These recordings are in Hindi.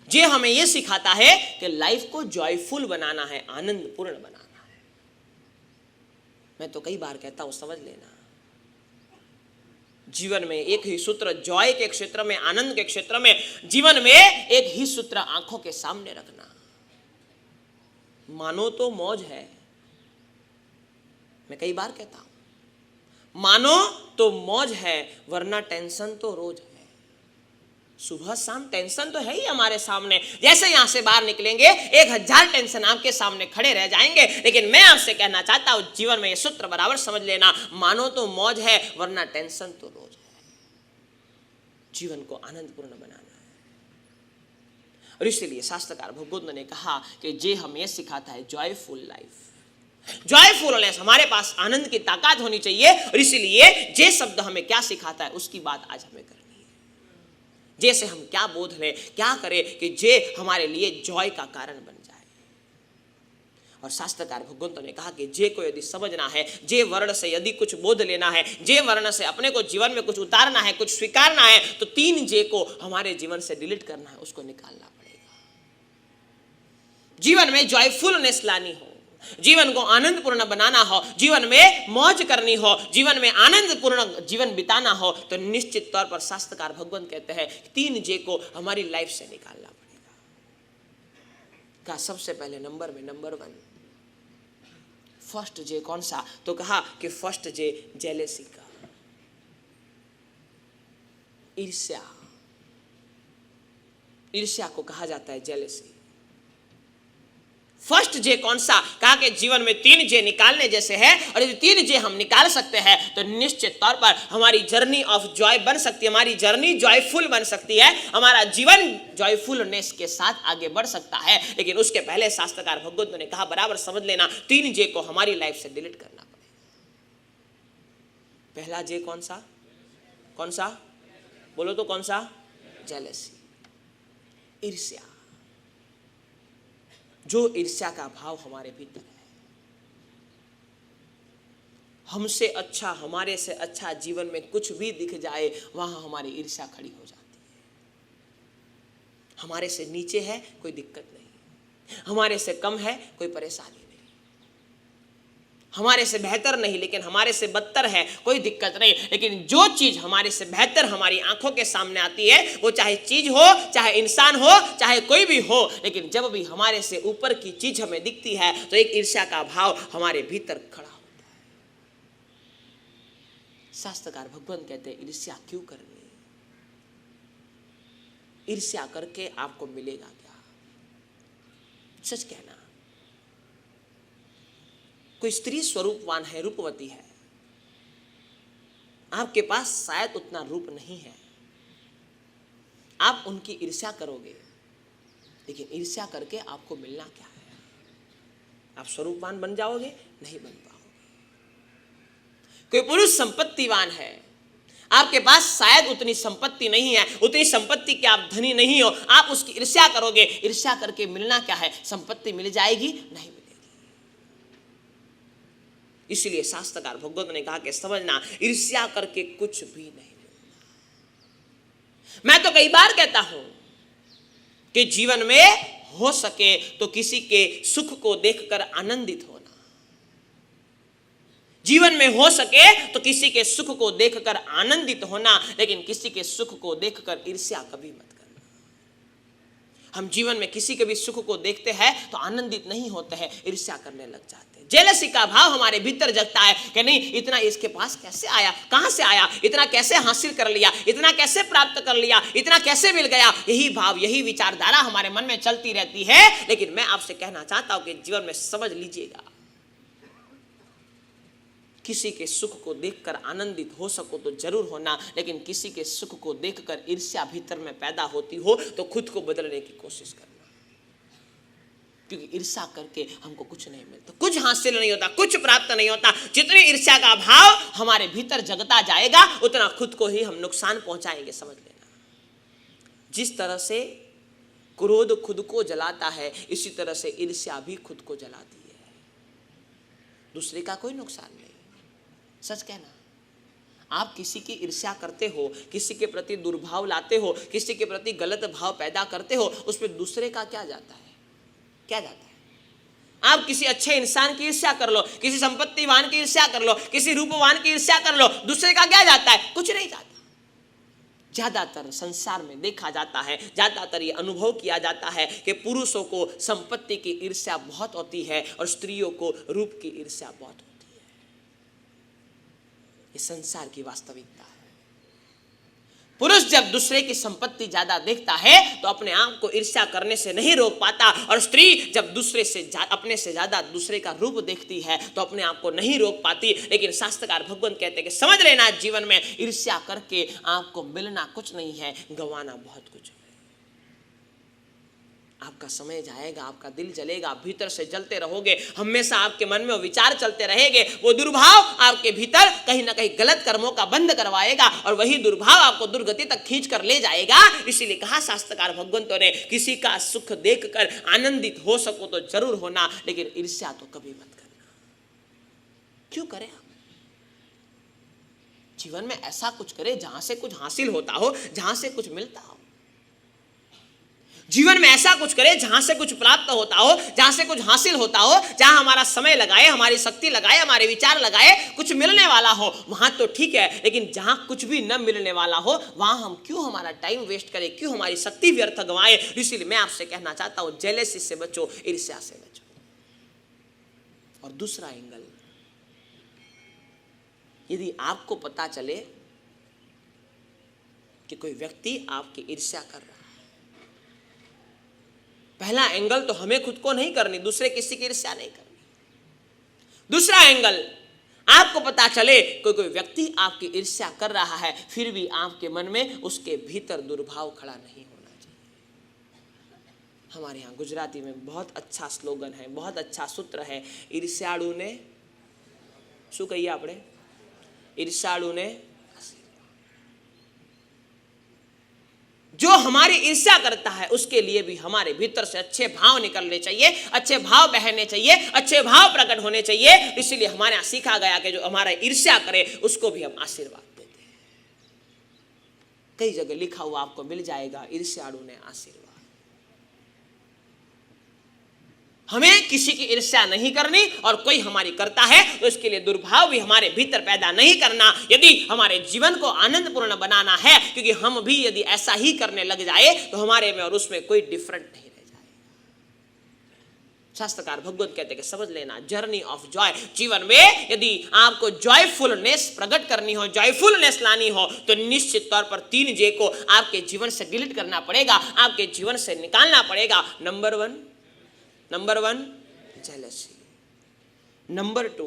जे हमें यह सिखाता है कि लाइफ को जॉयफुल बनाना है, आनंदपूर्ण बनाना है। मैं तो कई बार कहता हूं, समझ लेना, जीवन में एक ही सूत्र, जॉय के क्षेत्र में, आनंद के क्षेत्र में, जीवन में एक ही सूत्र आंखों के सामने रखना। मानो तो मौज है, मैं कई बार कहता हूं, मानो तो मौज है, वरना टेंशन तो रोज है। सुबह शाम टेंशन तो है ही हमारे सामने। जैसे यहां से बाहर निकलेंगे 1000 टेंशन आपके सामने खड़े रह जाएंगे, लेकिन मैं आपसे कहना चाहता हूं, जीवन में ये सूत्र बराबर समझ लेना, मानो तो मौज है, वरना टेंशन तो रोज है। जीवन को आनंदपूर्ण बनाना है। और इसलिए शास्त्रकार भगवद्गीता ने कहा कि जे हमें यह सिखाता है जॉयफुल लाइफ, जॉयफुलनेस, हमारे पास आनंद की ताकत होनी चाहिए। और इसलिए जे शब्द हमें क्या सिखाता है उसकी बात आज हमें करनी है। जैसे हम क्या बोध लें, क्या करें कि जे हमारे लिए जॉय का कारण बन जाए। और शास्त्रकार भगवंत ने कहा कि जे को यदि समझना है, जे वर्ण से यदि कुछ बोध लेना है, जे वर्ण से अपने को जीवन में कुछ उतारना है, कुछ स्वीकारना है, तो 3 जे को हमारे जीवन से डिलीट करना है, उसको निकालना पड़ेगा। जीवन में जॉयफुलनेस लानी हो, जीवन को आनंदपूर्ण बनाना हो, जीवन में मौज करनी हो, जीवन में आनंदपूर्ण जीवन बिताना हो, तो निश्चित तौर पर शास्त्रकार भगवान कहते हैं 3 जे को हमारी लाइफ से निकालना पड़ेगा। कहा सबसे पहले नंबर 1 फर्स्ट जे कौन सा? तो कहा कि फर्स्ट जे जेलेसी का, ईर्ष्या। ईर्ष्या को कहा जाता है जेलेसी। फर्स्ट जे कौन सा? कहा कि जीवन में 3 जे निकालने जैसे है, और यदि 3 जे हम निकाल सकते हैं तो निश्चित तौर पर हमारी जर्नी ऑफ जॉय बन सकती है, हमारी जर्नी जॉयफुल बन सकती है, हमारा जीवन जॉयफुलनेस के साथ आगे बढ़ सकता है। लेकिन उसके पहले शास्त्रकार भगवद्गीता ने कहा, बराबर समझ लेना, 3 जे को हमारी लाइफ से डिलीट करना पड़ेगा। पहला जे कौन सा? कौन सा? बोलो तो कौन सा? जेलसी, ईर्ष्या। जो ईर्ष्या का भाव हमारे भीतर है, हमसे अच्छा, हमारे से अच्छा जीवन में कुछ भी दिख जाए, वहां हमारी ईर्ष्या खड़ी हो जाती है। हमारे से नीचे है कोई दिक्कत नहीं, हमारे से कम है कोई परेशानी नहीं, हमारे से बेहतर नहीं लेकिन हमारे से बदतर है कोई दिक्कत नहीं। लेकिन जो चीज हमारे से बेहतर हमारी आंखों के सामने आती है, वो चाहे चीज हो, चाहे इंसान हो, चाहे कोई भी हो, लेकिन जब भी हमारे से ऊपर की चीज हमें दिखती है तो एक ईर्ष्या का भाव हमारे भीतर खड़ा होता है। शास्त्रकार भगवान कहते हैं ईर्ष्या क्यों करनी? ईर्ष्या करके आपको मिलेगा क्या? सच कहना, कोई स्त्री स्वरूपवान है, रूपवती है, आपके पास शायद उतना रूप नहीं है, आप उनकी ईर्ष्या करोगे, लेकिन ईर्ष्या करके आपको मिलना क्या है? आप स्वरूपवान बन जाओगे? नहीं बन पाओगे। कोई पुरुष संपत्तिवान है, आपके पास शायद उतनी संपत्ति नहीं है, उतनी संपत्ति के आप धनी नहीं हो, आप उसकी ईर्ष्या करोगे, ईर्ष्या करके मिलना क्या है? संपत्ति मिल जाएगी? नहीं। इसलिए शास्त्रकार भगवत ने कहा कि समझना, ईर्ष्या करके कुछ भी नहीं मिलना। मैं तो कई बार कहता हूं कि जीवन में हो सके तो किसी के सुख को देखकर आनंदित होना, जीवन में हो सके तो किसी के सुख को देखकर आनंदित होना, लेकिन किसी के सुख को देखकर ईर्ष्या कभी मत करना। हम जीवन में किसी के भी सुख को देखते हैं तो आनंदित नहीं होते हैं, ईर्ष्या करने लग जाते हैं। जेलसी का भाव हमारे भीतर जगता है कि नहीं, इतना इसके पास कैसे आया, कहां से आया, इतना कैसे हासिल कर लिया, इतना कैसे प्राप्त कर लिया, इतना कैसे मिल गया। यही भाव, यही विचारधारा हमारे मन में चलती रहती है। लेकिन मैं आपसे कहना चाहता हूं कि जीवन में समझ लीजिएगा, किसी के सुख को देखकर आनंदित हो सको तो जरूर होना, लेकिन किसी के सुख को देखकर ईर्ष्या भीतर में पैदा होती हो तो खुद को बदलने की कोशिश करना, क्योंकि ईर्ष्या करके हमको कुछ नहीं मिलता, कुछ हासिल नहीं होता, कुछ प्राप्त नहीं होता। जितनी ईर्ष्या का भाव हमारे भीतर जगता जाएगा उतना खुद को ही हम नुकसान पहुंचाएंगे, समझ लेना। जिस तरह से क्रोध खुद को जलाता है, इसी तरह से ईर्ष्या भी खुद को जलाती है, दूसरे का कोई नुकसान नहीं। सच कहना, आप किसी की ईर्ष्या करते हो, किसी के प्रति दुर्भाव लाते हो, किसी के प्रति गलत भाव पैदा करते हो, उसमें दूसरे का क्या जाता है? क्या जाता है? आप किसी अच्छे इंसान की ईर्ष्या कर लो, किसी संपत्तिवान की ईर्ष्या कर लो, किसी रूपवान की ईर्ष्या कर लो, दूसरे का क्या जाता है? कुछ नहीं जाता। ज्यादातर संसार में देखा जाता है, ज्यादातर ये अनुभव किया जाता है कि पुरुषों को संपत्ति की ईर्ष्या बहुत होती है और स्त्रियों को रूप की ईर्ष्या बहुत होती है। ये संसार की वास्तविकता है। पुरुष जब दूसरे की संपत्ति ज्यादा देखता है तो अपने आप को ईर्ष्या करने से नहीं रोक पाता, और स्त्री जब दूसरे से अपने से ज्यादा दूसरे का रूप देखती है तो अपने आप को नहीं रोक पाती। लेकिन शास्त्रकार भगवान कहते हैं कि समझ लेना, जीवन में ईर्ष्या करके आपको मिलना कुछ नहीं है, गंवाना बहुत कुछ है। आपका समय जाएगा, आपका दिल जलेगा, भीतर से जलते रहोगे, हमेशा आपके मन में वो विचार चलते रहेंगे, वो दुर्भाव आपके भीतर कहीं ना कहीं गलत कर्मों का बंद करवाएगा और वही दुर्भाव आपको दुर्गति तक खींच कर ले जाएगा। इसीलिए कहा शास्त्रकार भगवंतों ने, किसी का सुख देखकर आनंदित हो सको तो जरूर होना, लेकिन ईर्ष्या तो कभी मत करना। क्यों करें आप? जीवन में ऐसा कुछ करें जहां से कुछ हासिल होता हो, जहां से कुछ मिलता हो। जीवन में ऐसा कुछ करे जहां से कुछ प्राप्त होता हो, जहां से कुछ हासिल होता हो, जहां हमारा समय लगाए, हमारी शक्ति लगाए, हमारे विचार लगाए, कुछ मिलने वाला हो, वहां तो ठीक है। लेकिन जहां कुछ भी न मिलने वाला हो, वहां हम क्यों हमारा टाइम वेस्ट करें, क्यों हमारी शक्ति व्यर्थ गंवाए? इसीलिए मैं आपसे कहना चाहता हूं, जेलसी से बचो, ईर्ष्या से बचो। और दूसरा एंगल, यदि आपको पता चले कि कोई व्यक्ति आपकी ईर्ष्या कर रहा है, पहला एंगल तो हमें खुद को नहीं करनी, दूसरे किसी की ईर्ष्या नहीं करनी। दूसरा एंगल, आपको पता चले कोई व्यक्ति आपकी ईर्ष्या कर रहा है, फिर भी आपके मन में उसके भीतर दुर्भाव खड़ा नहीं होना चाहिए। हमारे यहाँ गुजराती में बहुत अच्छा स्लोगन है, बहुत अच्छा सूत्र है, ईर्ष्याळु ने शू कहिए આપણે? ईर्ष्याळु ने, जो हमारी ईर्ष्या करता है उसके लिए भी हमारे भीतर से अच्छे भाव निकलने चाहिए, अच्छे भाव बहने चाहिए, अच्छे भाव प्रकट होने चाहिए। इसलिए हमारे यहाँ सीखा गया कि जो हमारा ईर्ष्या करे उसको भी हम आशीर्वाद देते हैं। कई जगह लिखा हुआ आपको मिल जाएगा, ईर्ष्याळु ने आशीर्वाद। हमें किसी की ईर्ष्या नहीं करनी, और कोई हमारी करता है तो इसके लिए दुर्भाव भी हमारे भीतर पैदा नहीं करना। यदि हमारे जीवन को आनंदपूर्ण बनाना है, क्योंकि हम भी यदि ऐसा ही करने लग जाए तो हमारे में और उसमें कोई डिफरेंट नहीं रह जाए। शास्त्रकार भगवत कहते हैं कि समझ लेना, जर्नी ऑफ जॉय, जीवन में यदि आपको जॉयफुलनेस प्रकट करनी हो, जॉयफुलनेस लानी हो, तो निश्चित तौर पर 3 जे को आपके जीवन से डिलीट करना पड़ेगा, आपके जीवन से निकालना पड़ेगा। Number 1 jealousy, number 2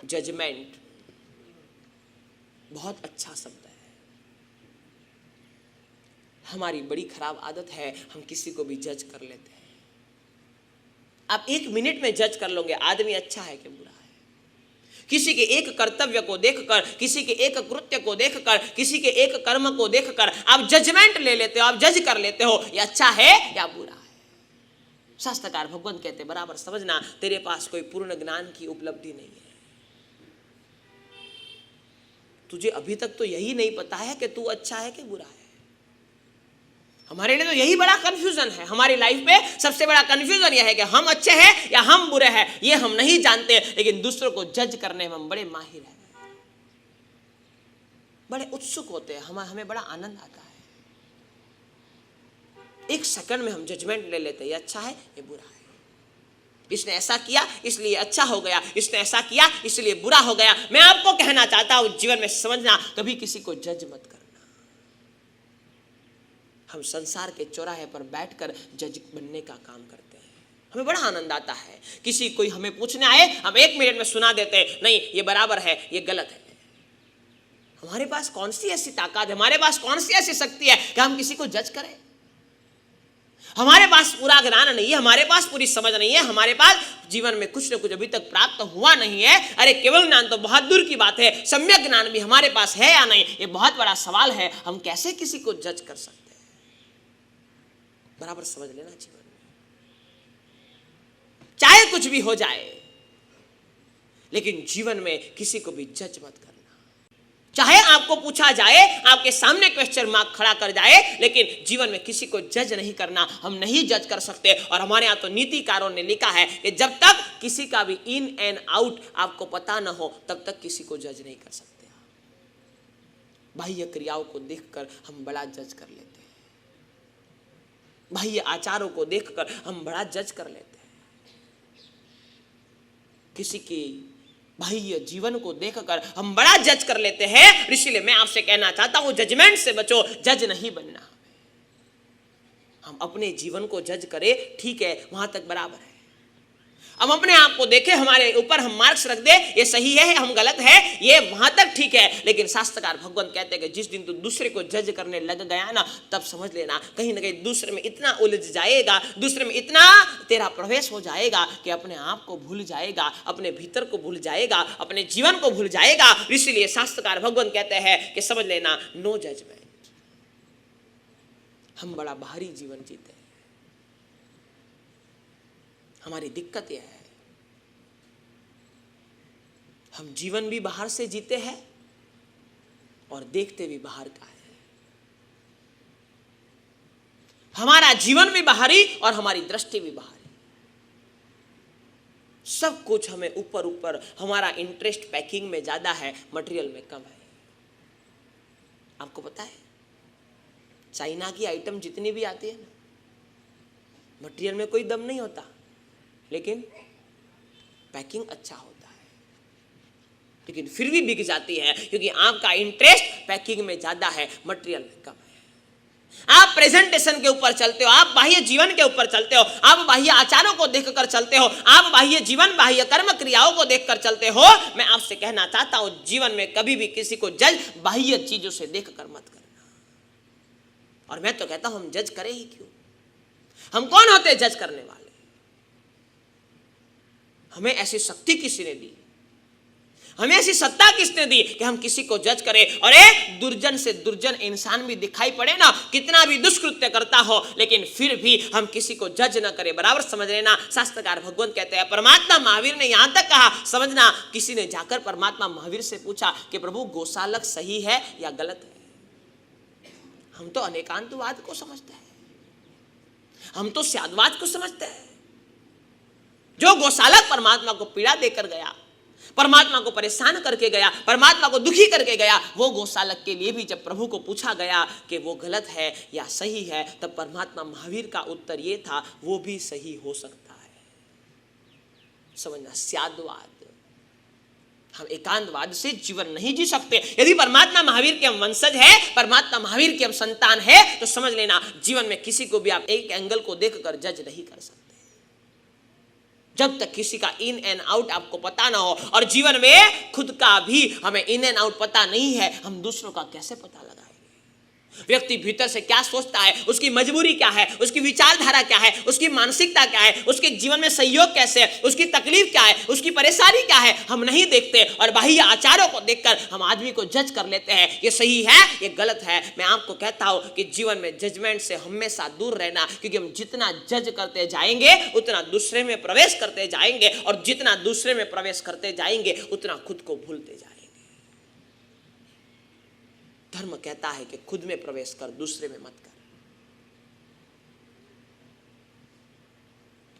judgement. बहुत अच्छा शब्द है। हमारी बड़ी खराब आदत है, हम किसी को भी जज कर लेते हैं। आप 1 मिनट में जज कर लोगे आदमी अच्छा है कि बुरा है। किसी के एक कर्तव्य को देखकर, किसी के एक कृत्य को देखकर, किसी के एक कर्म को देखकर आप जजमेंट ले लेते हो, आप जज कर लेते हो, ये अच्छा है या बुरा है। शास्त्रकार भगवान कहते बराबर समझना, तेरे पास कोई पूर्ण ज्ञान की उपलब्धि नहीं है। तुझे अभी तक तो यही नहीं पता है कि तू अच्छा है कि बुरा है। हमारे लिए तो यही बड़ा कंफ्यूजन है। हमारी लाइफ में सबसे बड़ा कंफ्यूजन यह है कि हम अच्छे हैं या हम बुरे हैं, ये हम नहीं जानते। लेकिन दूसरों को जज करने में हम बड़े माहिर हैं, बड़े उत्सुक होते हैं, हमें बड़ा आनंद आता है। 1 सेकंड में हम जजमेंट ले लेते हैं, ये अच्छा है ये बुरा है, इसने ऐसा किया इसलिए अच्छा हो गया, इसने ऐसा किया इसलिए बुरा हो गया। मैं आपको कहना चाहता हूं, जीवन में समझना, कभी किसी को जज मत करना। हम संसार के चौराहे पर बैठकर जज बनने का काम करते हैं, हमें बड़ा आनंद आता है। किसी कोई हमें पूछने आए, हम 1 मिनट में सुना देते हैं, नहीं ये बराबर है ये गलत है। हमारे पास कौन सी ऐसी ताकत है, हमारे पास कौन सी ऐसी शक्ति है कि हम किसी को जज करें? हमारे पास पूरा ज्ञान नहीं है, हमारे पास पूरी समझ नहीं है, हमारे पास जीवन में कुछ न कुछ अभी तक प्राप्त हुआ नहीं है। अरे केवल ज्ञान तो बहुत दूर की बात है, सम्यक ज्ञान भी हमारे पास है या नहीं, ये बहुत बड़ा सवाल है। हम कैसे किसी को जज कर सकते हैं? बराबर समझ लेना, जीवन में चाहे कुछ भी हो जाए, लेकिन जीवन में किसी को भी जज मत करना। चाहे आपको पूछा जाए, आपके सामने क्वेश्चन मार्क खड़ा कर जाए, लेकिन जीवन में किसी को जज नहीं करना, हम नहीं जज कर सकते। और हमारे यहाँ तो नीतिकारों ने लिखा है कि जब तक किसी का भी इन एंड आउट आपको पता ना हो, तब तक किसी को जज नहीं कर सकते। बाह्य क्रियाओं को देखकर हम बड़ा जज कर लेते हैं, बाह्य आचारों को देखकर हम बड़ा जज कर लेते हैं, किसी की बाह्य जीवन को देखकर हम बड़ा जज कर लेते हैं। इसलिए मैं आपसे कहना चाहता हूं, जजमेंट से बचो, जज नहीं बनना। हम अपने जीवन को जज करें, ठीक है, वहां तक बराबर है। हम अपने आप को देखें, हमारे ऊपर हम मार्क्स रख दे, ये सही है, हम गलत है, ये वहां तक ठीक है। लेकिन शास्त्रकार भगवान कहते हैं कि जिस दिन तू दूसरे को जज करने लग गया ना, तब समझ लेना कहीं ना कहीं दूसरे में इतना उलझ जाएगा, दूसरे में इतना तेरा प्रवेश हो जाएगा कि अपने आप को भूल जाएगा, अपने भीतर को भूल जाएगा, अपने जीवन को भूल जाएगा। इसलिए शास्त्रकार भगवान कहते हैं कि समझ लेना, नो जजमेंट। हम बड़ा बाहरी जीवन जीते हैं। हमारी दिक्कत यह है, हम जीवन भी बाहर से जीते हैं और देखते भी बाहर का है। हमारा जीवन भी बाहरी और हमारी दृष्टि भी बाहरी। सब कुछ हमें ऊपर ऊपर, हमारा इंटरेस्ट पैकिंग में ज्यादा है, मटेरियल में कम है। आपको पता है, चाइना की आइटम जितनी भी आती है ना, मटेरियल में कोई दम नहीं होता, लेकिन पैकिंग अच्छा होता है, लेकिन फिर भी बिक जाती है, क्योंकि आपका इंटरेस्ट पैकिंग में ज्यादा है, मटेरियल में कम है। आप प्रेजेंटेशन के ऊपर चलते हो, आप बाह्य जीवन के ऊपर चलते हो, आप बाह्य आचारों को देखकर चलते हो, आप बाह्य जीवन, बाह्य कर्म क्रियाओं को देखकर चलते हो। मैं आपसे कहना चाहता हूं, जीवन में कभी भी किसी को जज बाह्य चीजों से देखकर मत करना। और मैं तो कहता हूं, हम जज करें ही क्यों? हम कौन होते हैं जज करने वाले? हमें ऐसी शक्ति किसने दी? हमें ऐसी सत्ता किसने दी कि हम किसी को जज करें? और एक दुर्जन से दुर्जन इंसान भी दिखाई पड़े ना, कितना भी दुष्कृत्य करता हो, लेकिन फिर भी हम किसी को जज न करें, बराबर समझ लेना। शास्त्रकार भगवान कहते हैं, परमात्मा महावीर ने यहां तक कहा, समझना, किसी ने जाकर परमात्मा महावीर से पूछा कि प्रभु, गौशालक सही है या गलत है? हम तो अनेकांतवाद को समझते हैं, हम तो स्यादवाद को समझते हैं। जो गौशालक परमात्मा को पीड़ा देकर गया, परमात्मा को परेशान करके गया, परमात्मा को दुखी करके गया, वो गौशालक के लिए भी जब प्रभु को पूछा गया कि वो गलत है या सही है, तब परमात्मा महावीर का उत्तर ये था, वो भी सही हो सकता है। समझना, स्यादवाद। हम एकांतवाद से जीवन नहीं जी सकते। यदि परमात्मा महावीर के हम वंशज है, परमात्मा महावीर के हम संतान है, तो समझ लेना, जीवन में किसी को भी आप एक एंगल को देखकर जज नहीं कर सकते। जब तक किसी का इन एंड आउट आपको पता ना हो, और जीवन में खुद का भी हमें इन एंड आउट पता नहीं है, हम दूसरों का कैसे पता लगाएंगे? व्यक्ति भीतर से क्या सोचता है, उसकी मजबूरी क्या है, उसकी विचारधारा क्या है, उसकी मानसिकता क्या है, उसके जीवन में सहयोग कैसे है, उसकी तकलीफ क्या है, उसकी परेशानी क्या है, हम नहीं देखते। और बाह्य आचारों को देखकर हम आदमी को जज कर लेते हैं, ये सही है, ये गलत है। मैं आपको कहता हूं कि जीवन में जजमेंट से हमेशा दूर रहना, क्योंकि हम जितना जज करते जाएंगे उतना दूसरे में प्रवेश करते जाएंगे, और जितना दूसरे में प्रवेश करते जाएंगे उतना खुद को भूलते जाएंगे। धर्म कहता है कि खुद में प्रवेश कर, दूसरे में मत कर।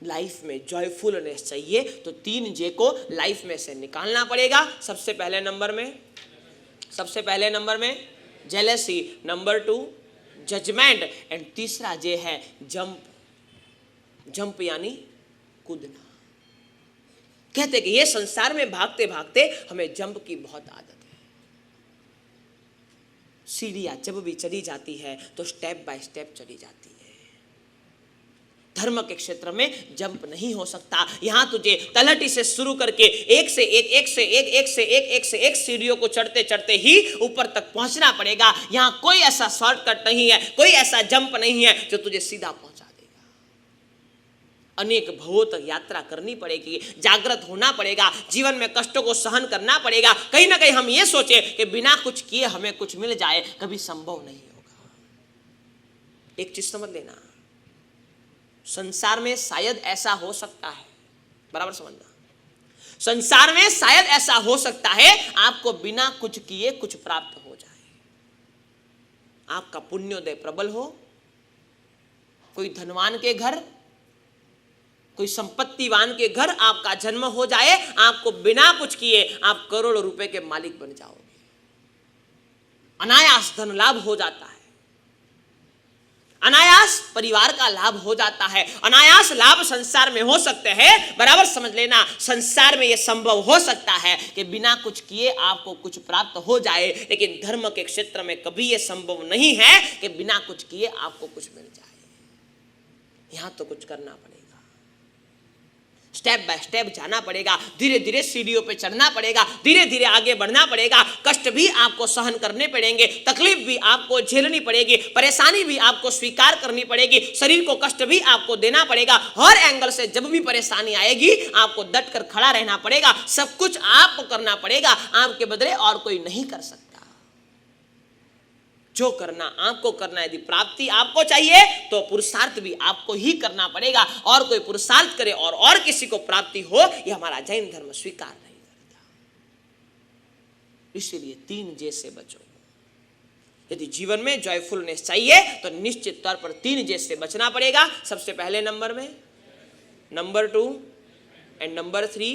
लाइफ में जॉयफुलनेस चाहिए तो 3 जे को लाइफ में से निकालना पड़ेगा। सबसे पहले नंबर में जेलेसी, नंबर 2 जजमेंट, एंड तीसरा जे है जंप यानी कूदना। कहते कि ये संसार में भागते भागते हमें जंप की बहुत आदत है। सीढ़ियां जब भी चली जाती है तो स्टेप बाय स्टेप चली जाती है। धर्म के क्षेत्र में जंप नहीं हो सकता। यहां तुझे तलहटी से शुरू करके एक से एक सीढ़ियों को चढ़ते चढ़ते ही ऊपर तक पहुंचना पड़ेगा। यहां कोई ऐसा शॉर्टकट नहीं है, कोई ऐसा जंप नहीं है जो तुझे सीधा पहुंचा देगा। अनेक भवों तक यात्रा करनी पड़ेगी, जागृत होना पड़ेगा, जीवन में कष्टों को सहन करना पड़ेगा। कहीं ना कहीं हम ये सोचे कि बिना कुछ किए हमें कुछ मिल जाए, कभी संभव नहीं होगा। एक चीज समझ लेना, संसार में शायद ऐसा हो सकता है, बराबर समझना, संसार में शायद ऐसा हो सकता है आपको बिना कुछ किए कुछ प्राप्त हो जाए। आपका पुण्योदय प्रबल हो, कोई धनवान के घर, कोई संपत्तिवान के घर आपका जन्म हो जाए, आपको बिना कुछ किए आप करोड़ों रुपए के मालिक बन जाओगे। अनायास धन लाभ हो जाता है, अनायास परिवार का लाभ हो जाता है, अनायास लाभ संसार में हो सकते हैं। बराबर समझ लेना, संसार में यह संभव हो सकता है कि बिना कुछ किए आपको कुछ प्राप्त हो जाए, लेकिन धर्म के क्षेत्र में कभी यह संभव नहीं है कि बिना कुछ किए आपको कुछ मिल जाए। यहां तो कुछ करना पड़ेगा, स्टेप बाय स्टेप जाना पड़ेगा, धीरे धीरे सीढ़ियों पे चढ़ना पड़ेगा, धीरे धीरे आगे बढ़ना पड़ेगा। कष्ट भी आपको सहन करने पड़ेंगे, तकलीफ भी आपको झेलनी पड़ेगी, परेशानी भी आपको स्वीकार करनी पड़ेगी, शरीर को कष्ट भी आपको देना पड़ेगा। हर एंगल से जब भी परेशानी आएगी आपको डट कर खड़ा रहना पड़ेगा। सब कुछ आपको करना पड़ेगा, आपके बदले और कोई नहीं कर सकता। जो करना आपको करना, यदि प्राप्ति आपको चाहिए तो पुरुषार्थ भी आपको ही करना पड़ेगा। और कोई पुरुषार्थ करे और किसी को प्राप्ति हो, यह हमारा जैन धर्म स्वीकार नहीं करता। इसीलिए 3 जे से बचो। यदि जीवन में जॉयफुलनेस चाहिए तो निश्चित तौर पर 3 जे से बचना पड़ेगा। सबसे पहले नंबर में, नंबर 2 एंड नंबर 3,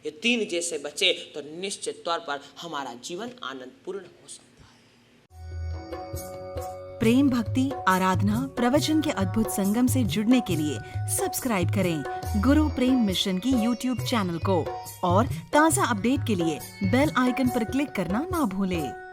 ये 3 जे से बचे तो निश्चित तौर पर हमारा जीवन आनंदपूर्ण हो सकता है। प्रेम, भक्ति, आराधना, प्रवचन के अद्भुत संगम से जुड़ने के लिए सब्सक्राइब करें गुरु प्रेम मिशन की YouTube चैनल को और ताज़ा अपडेट के लिए बेल आइकन पर क्लिक करना ना भूलें।